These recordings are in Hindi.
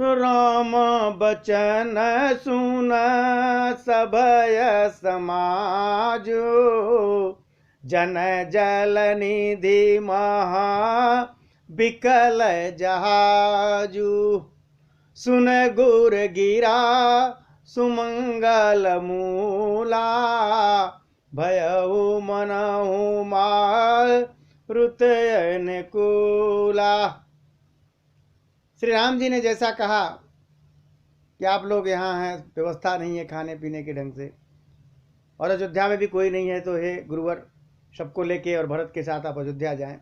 तो राम बचन सुन सभय समाजो, जन जल निधि महा बिकल जहाजू। सुन गुर गिरा सुमंगल मूला, भयउ मनहु मारुत अनुकूला। श्री राम जी ने जैसा कहा कि आप लोग यहाँ हैं, व्यवस्था नहीं है खाने पीने के ढंग से, और अयोध्या में भी कोई नहीं है, तो हे गुरुवर सबको लेके और भरत के साथ आप अयोध्या जाएं।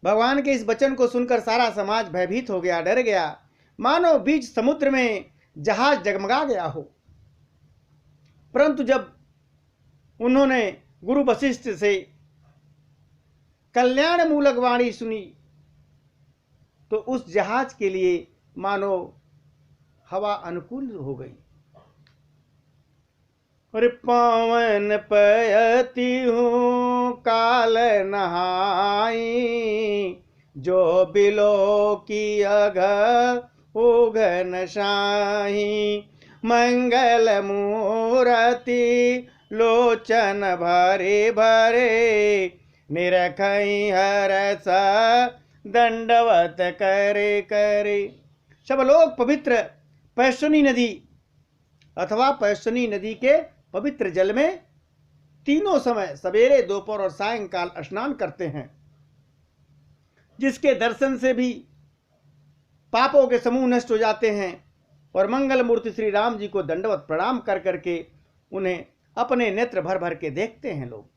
भगवान के इस वचन को सुनकर सारा समाज भयभीत हो गया, डर गया, मानो बीच समुद्र में जहाज जगमगा गया हो। परंतु जब उन्होंने गुरु वशिष्ठ से कल्याण मूलक वाणी सुनी तो उस जहाज के लिए मानो हवा अनुकूल हो गई। अरे पावन पयति हूँ काल नहाई, जो बिलो की अघ उघन शाही। मंगल मूर्ति लोचन भरे भरे, निरखई हरस दंडवत करे करे। सब लोग पवित्र पैश्वनी नदी अथवा पैश्वनी नदी के पवित्र जल में तीनों समय सवेरे, दोपहर और सायंकाल स्नान करते हैं, जिसके दर्शन से भी पापों के समूह नष्ट हो जाते हैं। और मंगल मूर्ति श्री राम जी को दंडवत प्रणाम कर करके उन्हें अपने नेत्र भर भर के देखते हैं लोग।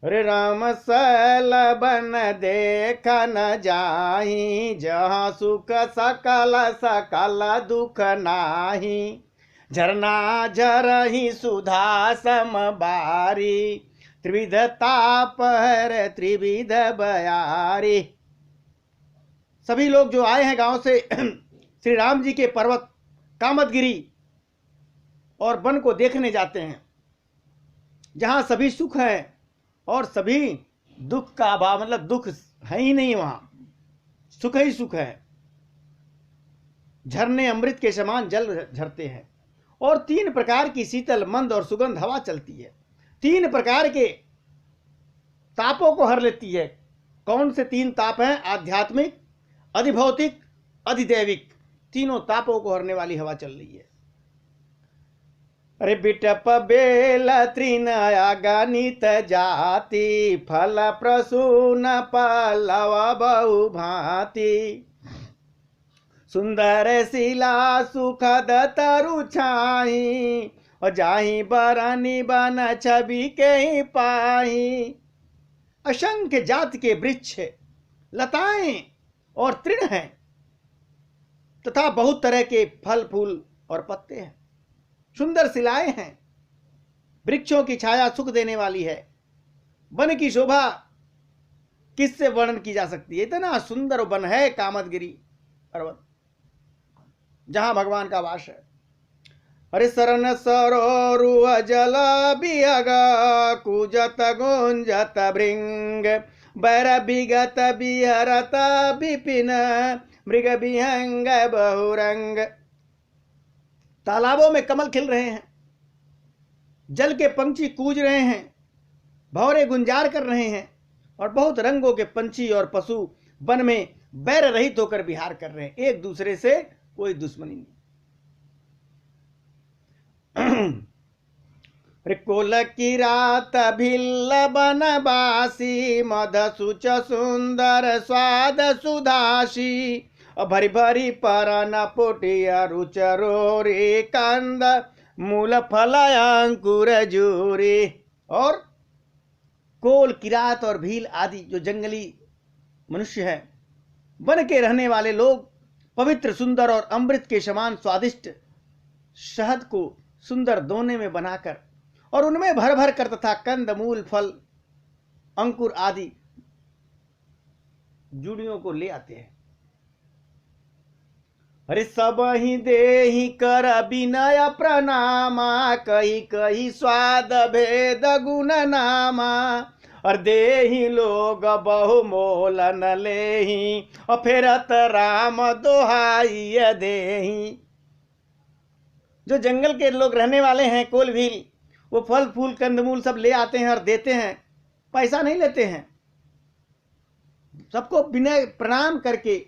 अरे राम सल बन देख न जाही, जहाँ सुख सकल सकल दुख नाही। झरना झरही सुधा सम बारी, त्रिविध ताप हर त्रिविध बयारी। सभी लोग जो आए हैं गांव से श्री राम जी के पर्वत कामदगिरी और वन को देखने जाते हैं, जहां सभी सुख है और सभी दुख का अभाव, मतलब दुख है ही नहीं, वहां सुख ही सुख है। झरने अमृत के समान जल झरते हैं और 3 प्रकार की शीतल मंद और सुगंध हवा चलती है। 3 प्रकार के तापों को हर लेती है। कौन से 3 ताप हैं? आध्यात्मिक, अधिभौतिक, अधिदैविक। तीनों तापों को हरने वाली हवा चल रही है। अरे बिटप बेल त्रिनया गणित जाति, फल प्रसून पल्लव बहु भांति। सुंदर शिला सुखद तरु छाही, और जाही बरनी बन छवि के ही पाही। असंख्य जाति के वृक्ष, लताएं और तृण हैं, तथा बहुत तरह के फल फूल और पत्ते हैं। सुंदर शिलाएं हैं, वृक्षों की छाया सुख देने वाली है। वन की शोभा किससे वर्णन की जा सकती है? इतना सुंदर वन है कामदगिरी पर्वत, जहां भगवान का वास है। अरे शरण सरोरु जल बिहग, कुजत गुंजत भृंग। बैर विगत बिहरत विपिन, मृग विहंग बहुरंग। तालाबों में कमल खिल रहे हैं, जल के पंछी कूज रहे हैं, भौरे गुंजार कर रहे हैं, और बहुत रंगों के पंछी और पशु वन में बैर रहित होकर विहार कर रहे हैं। एक दूसरे से कोई दुश्मनी नहीं। कोल की रात भिल्ल बनवासी, मद सुच सुंदर स्वाद सुधासी। भरी भरी परन पोटिया रुचरो रे कंद, मूल फल अंकुर जूरी। और कोल, किरात और भील आदि जो जंगली मनुष्य हैं, वन के रहने वाले लोग पवित्र, सुंदर और अमृत के समान स्वादिष्ट शहद को सुंदर दोने में बनाकर और उनमें भर भर कर तथा कंद, मूल, फल, अंकुर आदि जूड़ियों को ले आते हैं। अरे सब ही देहि कर विनय प्रणामा, कही कही स्वाद भेद गुण नामा। और देही लोग बहु मोल न लेही, और फेरत राम दोहाई देही। जो जंगल के लोग रहने वाले हैं कोल भील, वो फल फूल कंदमूल सब ले आते हैं और देते हैं, पैसा नहीं लेते हैं। सबको बिना प्रणाम करके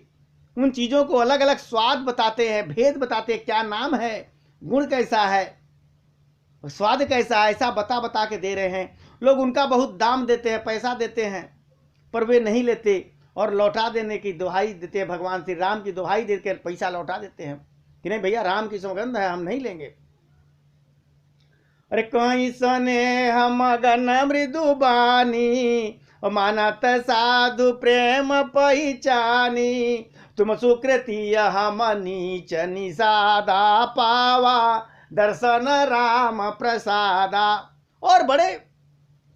उन चीजों को अलग अलग स्वाद बताते हैं, भेद बताते हैं, क्या नाम है, गुण कैसा है, स्वाद कैसा है, ऐसा बता बता के दे रहे हैं। लोग उनका बहुत दाम देते हैं, पैसा देते हैं, पर वे नहीं लेते और लौटा देने की दुहाई देते हैं। भगवान श्री राम की दुहाई देकर पैसा लौटा देते हैं कि नहीं भैया, राम की सौगंध है, हम नहीं लेंगे। अरे कहीं सने हम गन मृदु बानी, मानत साधु प्रेम पहिचानी, तुम सुकृति हम नीच निषादा, पावा दर्शन राम प्रसादा। और बड़े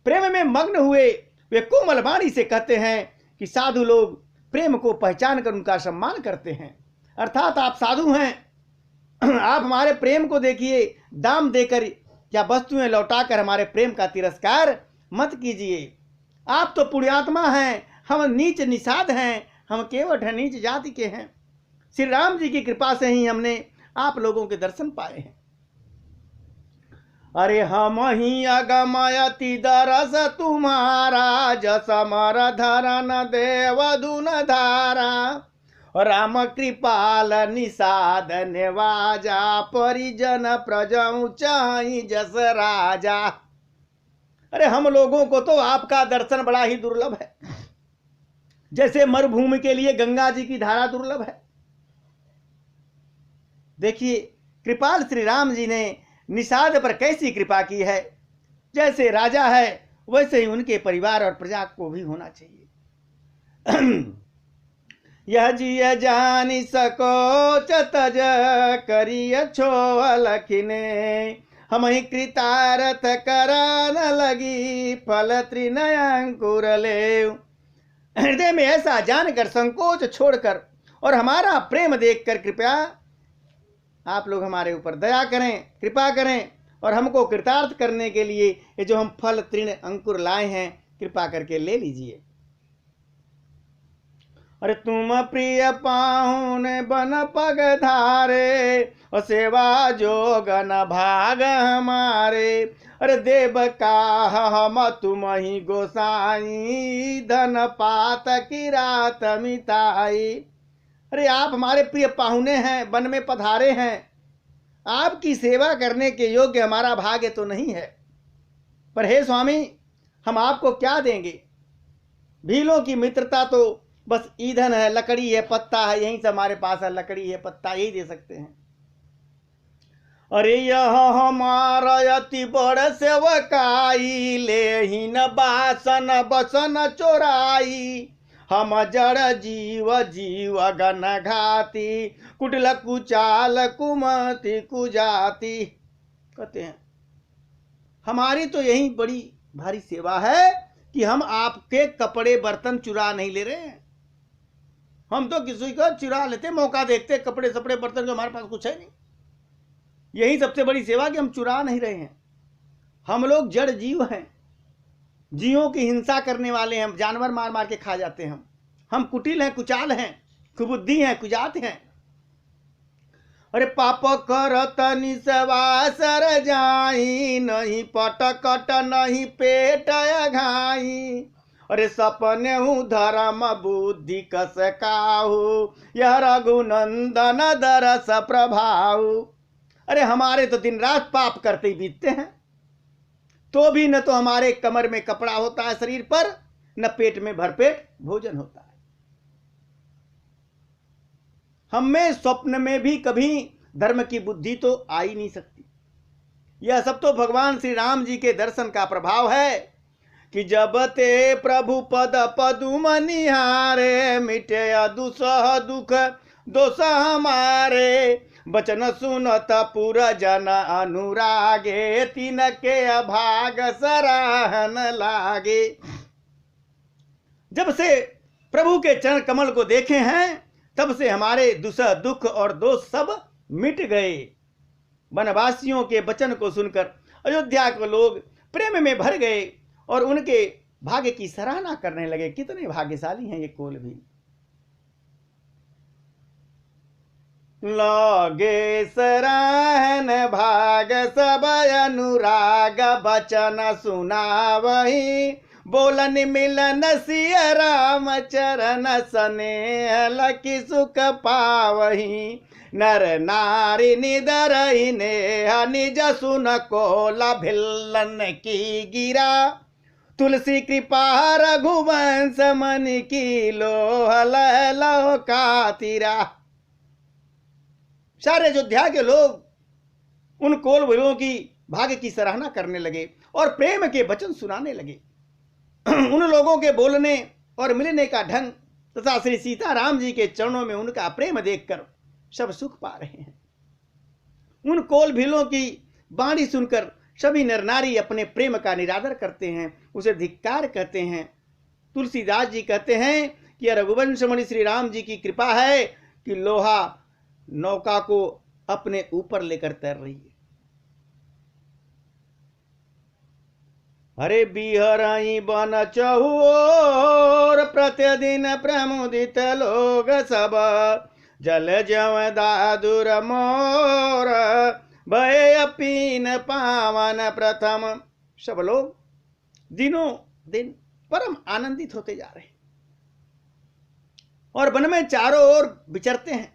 प्रेम में मग्न हुए वे कोमल वाणी से कहते हैं कि साधु लोग प्रेम को पहचान कर उनका सम्मान करते हैं। अर्थात आप साधु हैं, आप हमारे प्रेम को देखिए, दाम देकर या वस्तुएं लौटाकर हमारे प्रेम का तिरस्कार मत कीजिए। आप तो पुण्यात्मा हैं, हम नीच निषाद हैं, हम केवट हैं, नीच जाति के हैं। श्री राम जी की कृपा से ही हमने आप लोगों के दर्शन पाए हैं। अरे हम ही अगमयति दरस तुम्हारा, जस अमर धरन देवदुन धारा, राम कृपाल निषाद नेवाजा, परिजन प्रजऊ चाहि जस राजा। अरे हम लोगों को तो आपका दर्शन बड़ा ही दुर्लभ है, जैसे मरुभूमि के लिए गंगा जी की धारा दुर्लभ है। देखिए कृपाल श्री राम जी ने निषाद पर कैसी कृपा की है। जैसे राजा है वैसे ही उनके परिवार और प्रजा को भी होना चाहिए। यह जिय जानी सको चतज करिय छोअल खिने, हम ही कृतारथ करन लगी, फल तृणय अंकुर ले। हृदय में ऐसा जानकर संकोच छोड़कर और हमारा प्रेम देखकर कृपया आप लोग हमारे ऊपर दया करें, कृपा करें और हमको कृतार्थ करने के लिए ये जो हम फल तृण अंकुर लाए हैं कृपा करके ले लीजिए। अरे तुम प्रिय पाहुन बन पग धारे, और सेवा जोगन भाग हमारे। अरे देव का हम तुम ही गोसाई, धन पात की रात मिताई। अरे आप हमारे प्रिय पाहुने हैं, वन में पधारे हैं, आपकी सेवा करने के योग्य हमारा भाग्य तो नहीं है, पर हे स्वामी हम आपको क्या देंगे। भीलों की मित्रता तो बस ईंधन है, लकड़ी है, पत्ता है, यही से हमारे पास है, लकड़ी है, पत्ता, यही दे सकते हैं। अरे यह हमारा अति बड़ सेवकाई, लेहिन बासन बसन चोराई, हम जड़ जीव जीव गन घाती, कुटिल कुचाल कुमति कुजाति। कहते हैं हमारी तो यही बड़ी भारी सेवा है कि हम आपके कपड़े बर्तन चुरा नहीं ले रहे हैं। हम तो किसी को चुरा लेते, मौका देखते, कपड़े सपड़े बर्तन जो हमारे पास कुछ है नहीं। यही सबसे बड़ी सेवा कि हम चुरा नहीं रहे हैं। हम लोग जड़ जीव हैं, जीवों की हिंसा करने वाले हैं, जानवर मार मार के खा जाते हैं। हम कुटिल हैं, कुचाल हैं, कुबुद्धि हैं, कुजात हैं। अरे पाप करत निसवासर जाई, नहीं पटकट नहीं पेट घाई। अरे सपने हूँ धर्म बुद्धि कस काहू, यह रघुनंदन दरस प्रभाव। अरे हमारे तो दिन रात पाप करते ही बीतते हैं, तो भी न तो हमारे कमर में कपड़ा होता है शरीर पर, न पेट में भरपेट भोजन होता है। हम में स्वप्न में भी कभी धर्म की बुद्धि तो आ ही नहीं सकती। यह सब तो भगवान श्री राम जी के दर्शन का प्रभाव है कि जब ते प्रभु पद पदुम निहारे, मिटे दुसह दुख दोष हमारे। बचन सुनत पुर जन अनुरागे, तीन के अभाग सराहन लागे। जब से प्रभु के चरण कमल को देखे हैं तब से हमारे दुसह दुख और दोष सब मिट गए। वनवासियों के वचन को सुनकर अयोध्या के लोग प्रेम में भर गए और उनके भाग्य की सराहना करने लगे, कितने भाग्यशाली हैं ये कोल भी। लगे सराहन भाग सब अनुराग, बचन सुनावही बोलन मिलन सिय राम चरण स्नेह लखी सुख पावही। नर नारी निदरहि नेह निज सुन कोला भिल्लन की गिरा, तुलसी कृपा रघुवंश मन की लोहल लो कातिरा। सारे अयोध्या के लोग उन कोल वीरों की भाग्य की सराहना करने लगे और प्रेम के वचन सुनाने लगे। उन लोगों के बोलने और मिलने का ढंग तथा श्री सीताराम जी के चरणों में उनका प्रेम देखकर सब सुख पा रहे हैं। उन कोल भीलों की वाणी सुनकर सभी नर नारी अपने प्रेम का निरादर करते हैं, उसे धिक्कार कहते हैं। तुलसीदास जी कहते हैं कि रघुवंश मणि श्री राम जी की कृपा है कि लोहा नौका को अपने ऊपर लेकर तैर रही है। अरे बिहरई बन चहुओर, प्रतिदिन प्रमुदित लोग सब, जल जव दादुर मोर, भय अपीन पावन प्रथम। सब लोग दिनों दिन परम आनंदित होते जा रहे हैं और वन में चारों ओर विचरते हैं।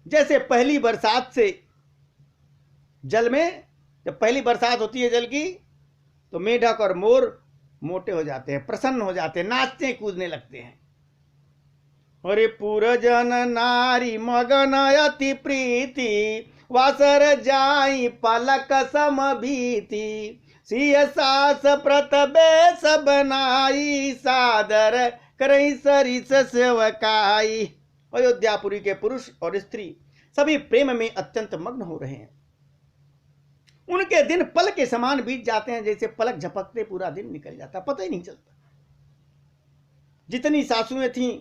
जैसे पहली बरसात से जल में, जब पहली बरसात होती है जल की, तो मेढक और मोर मोटे हो जाते हैं, प्रसन्न हो जाते हैं, नाचते कूदने लगते हैं। अरे पुरजन नारी मगन अति प्रीति, वासर जाई पलक सम भीति, सिय सास प्रत बेस बनाई, सादर करई सरिस सेवकाई। अयोध्यापुरी के पुरुष और स्त्री सभी प्रेम में अत्यंत मग्न हो रहे हैं। उनके दिन पल के समान बीत जाते हैं, जैसे पलक झपकते पूरा दिन निकल जाता, पता ही नहीं चलता। जितनी सासुएं थीं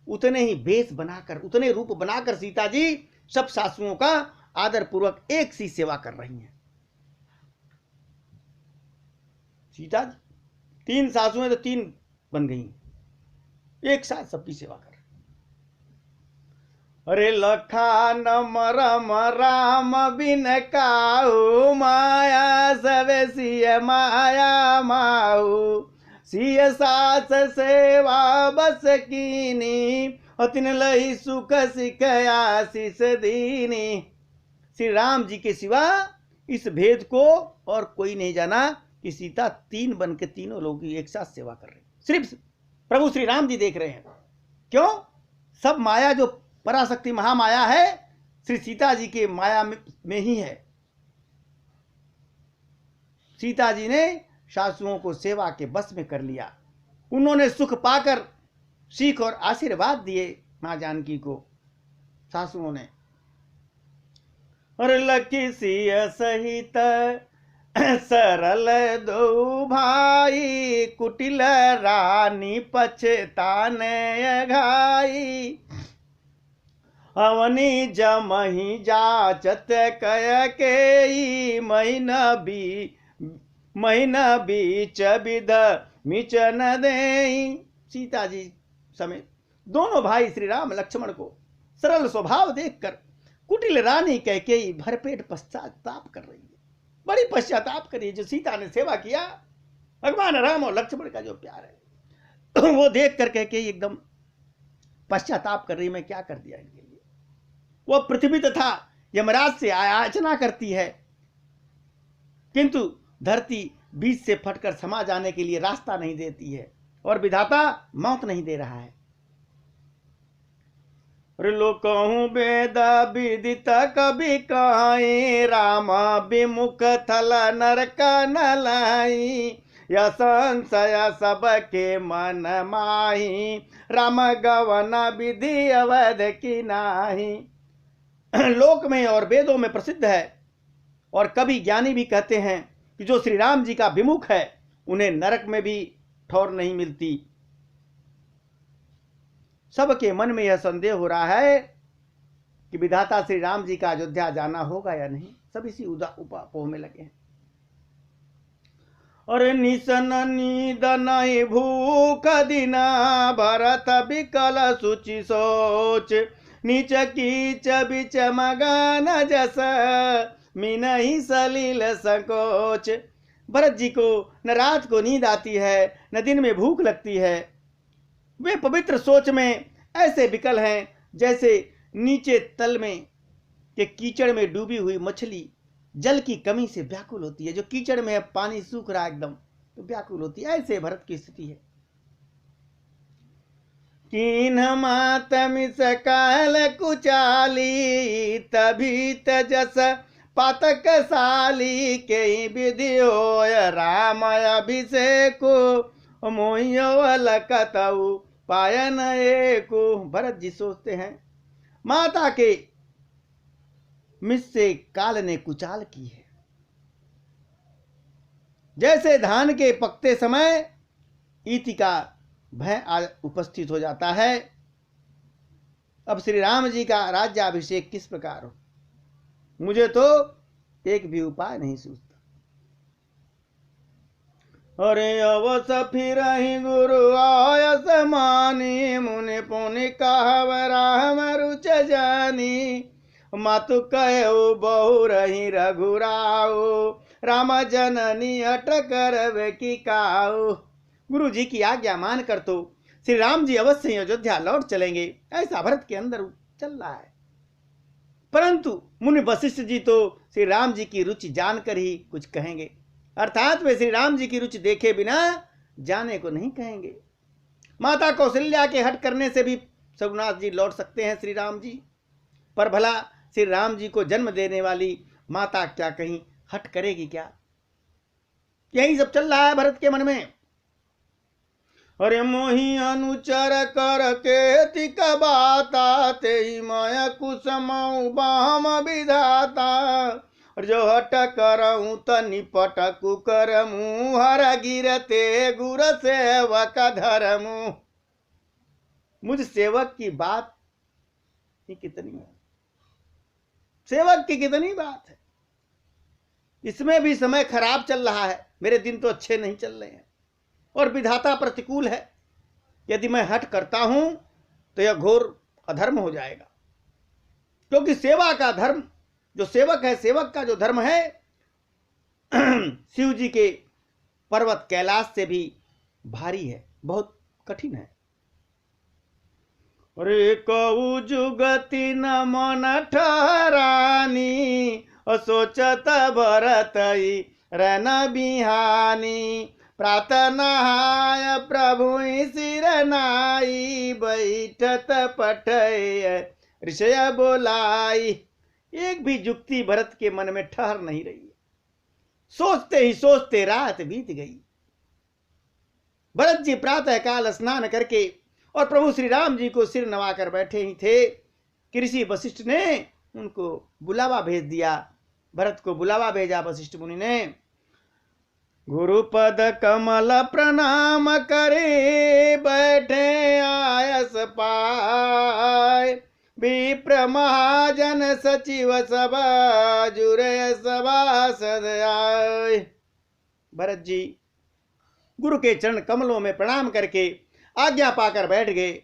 उतने ही वेश बनाकर, उतने रूप बनाकर सीता जी सब सासुओं का आदर पूर्वक एक सी सेवा कर रही हैं। सीता 3 सासुएं तो 3 बन गई, एक साथ सबकी सेवा कर। अरे लखान मरम राम बिन काहू, माया सवे सिय माया माहू, सिय सास सेवा बस कीनी, अतिन लही सुख सिख आशीष दीनी। श्री राम जी के सिवा इस भेद को और कोई नहीं जाना कि सीता 3 बन के तीनों लोगों की एक साथ सेवा कर रही। सिर्फ प्रभु श्री राम जी देख रहे हैं। क्यों? सब माया जो पराशक्ति महामाया है, श्री सीता जी के माया में ही है। सीता जी ने सासुओं को सेवा के बस में कर लिया। उन्होंने सुख पाकर सीख और आशीर्वाद दिए मां जानकी को सासुओं ने। और लकी सिय सहित सरल दो भाई, कुटिल रानी पछताने घाई, अवनी जमही जाचत कय के, महीना बीच विध मिचन देई। सीता जी समेत दोनों भाई श्री राम लक्ष्मण को सरल स्वभाव देखकर कुटिल रानी कैकेयी भरपेट पश्चाताप कर रही है। बड़ी पश्चाताप करी जो सीता ने सेवा किया। भगवान राम और लक्ष्मण का जो प्यार है वो देख कर कैकेयी एकदम पश्चाताप कर रही, मैं क्या कर दिया इनके लिए। वो पृथ्वी तथा यमराज से याचना करती है, किंतु धरती बीच से फटकर समा जाने के लिए रास्ता नहीं देती है और विधाता मौत नहीं दे रहा है। लोकहूँ वेद विदित कभी कहीं, राम विमुख थल नरक न लाई, यह संशय सबके मन माही, राम गवन विधि अवध की नाही। लोक में और वेदों में प्रसिद्ध है और कभी ज्ञानी भी कहते हैं कि जो श्री राम जी का विमुख है उन्हें नरक में भी ठौर नहीं मिलती। सबके मन में यह संदेह हो रहा है कि विधाता श्री राम जी का अयोध्या जाना होगा या नहीं। सब इसी उपापोह में लगे हैं। और निशन नींद नहीं भूख दिना भरत विकल सुचि सोच नीच कीच बिच मगन जस मिनहि सलील संकोच। भरत जी को न रात को नींद आती है न दिन में भूख लगती है। वे पवित्र सोच में ऐसे विकल हैं जैसे नीचे तल में के कीचड़ में डूबी हुई मछली जल की कमी से व्याकुल होती है। जो कीचड़ में पानी सूख रहा एकदम तो व्याकुल होती है, ऐसे भरत की स्थिति है। कीन्ह मात मिस काल कुचाली तभी तजस पातक साली के विधि होय राम अभिषेक मोहल कतऊ पायन एको। भरत जी सोचते हैं माता के मिस से काल ने कुचाल की है। जैसे धान के पकते समय ईति का भय उपस्थित हो जाता है, अब श्री राम जी का राज्याभिषेक किस प्रकार हो, मुझे तो एक भी उपाय नहीं सूझता। अरे अवस फिर गुरु आयस मानी मुनि पुनि कहव राम रुच जानी मातु कहो बहु रही रघुराओ राम जननी अट करवे की काओ। गुरु जी की आज्ञा मान कर तो श्री राम जी अवश्य अयोध्या लौट चलेंगे, ऐसा भरत के अंदर चल रहा है। परंतु मुनि वशिष्ठ जी तो श्री राम जी की रुचि जानकर ही कुछ कहेंगे, अर्थात वे श्री राम जी की रुचि देखे बिना जाने को नहीं कहेंगे। माता कौशल्या के हट करने से भी रघुनाथ जी लौट सकते हैं श्री राम जी, पर भला श्री राम जी को जन्म देने वाली माता क्या कहीं हट करेगी क्या? यही सब चल रहा है भरत के मन में। अरे मोहि अनुचर कर के तिक बाता ते मय कुसमऊ बाम विधाता और जो हट करऊं त निपट कुकर मुँह हर गिरते गुर सेवक धर्मु। मुझ सेवक की बात ही कितनी है, सेवक की कितनी बात है, इसमें भी समय खराब चल रहा है, मेरे दिन तो अच्छे नहीं चल रहे हैं और विधाता प्रतिकूल है। यदि मैं हट करता हूं तो यह घोर अधर्म हो जाएगा, क्योंकि सेवा का धर्म, जो सेवक है, सेवक का जो धर्म है शिव जी के पर्वत कैलाश से भी भारी है, बहुत कठिन है। अरे कऊ जुगति न मन ठहरानी सोचत भरत रन बिहानी प्रातः नहाय प्रभु सिर नाई बैठत पठय ऋषय बोलाई। एक भी जुक्ति भरत के मन में ठहर नहीं रही है, सोचते ही सोचते रात बीत गई। भरत जी प्रातः काल स्नान करके और प्रभु श्री राम जी को सिर नवाकर बैठे ही थे कि ऋषि वशिष्ठ ने उनको बुलावा भेज दिया। भरत को बुलावा भेजा वशिष्ठ मुनि ने। गुरुपद कमल प्रणाम करे बैठे आयस पाय विप्र महाजन सचिव सभा जुरे सभासद आए। भरत जी गुरु के चरण कमलों में प्रणाम करके आज्ञा पाकर बैठ गए।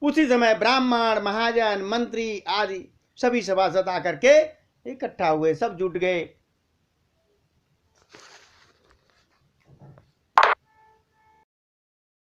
उसी समय ब्राह्मण महाजन मंत्री आदि सभी सभासद आकर के इकट्ठा हुए, सब जुट गए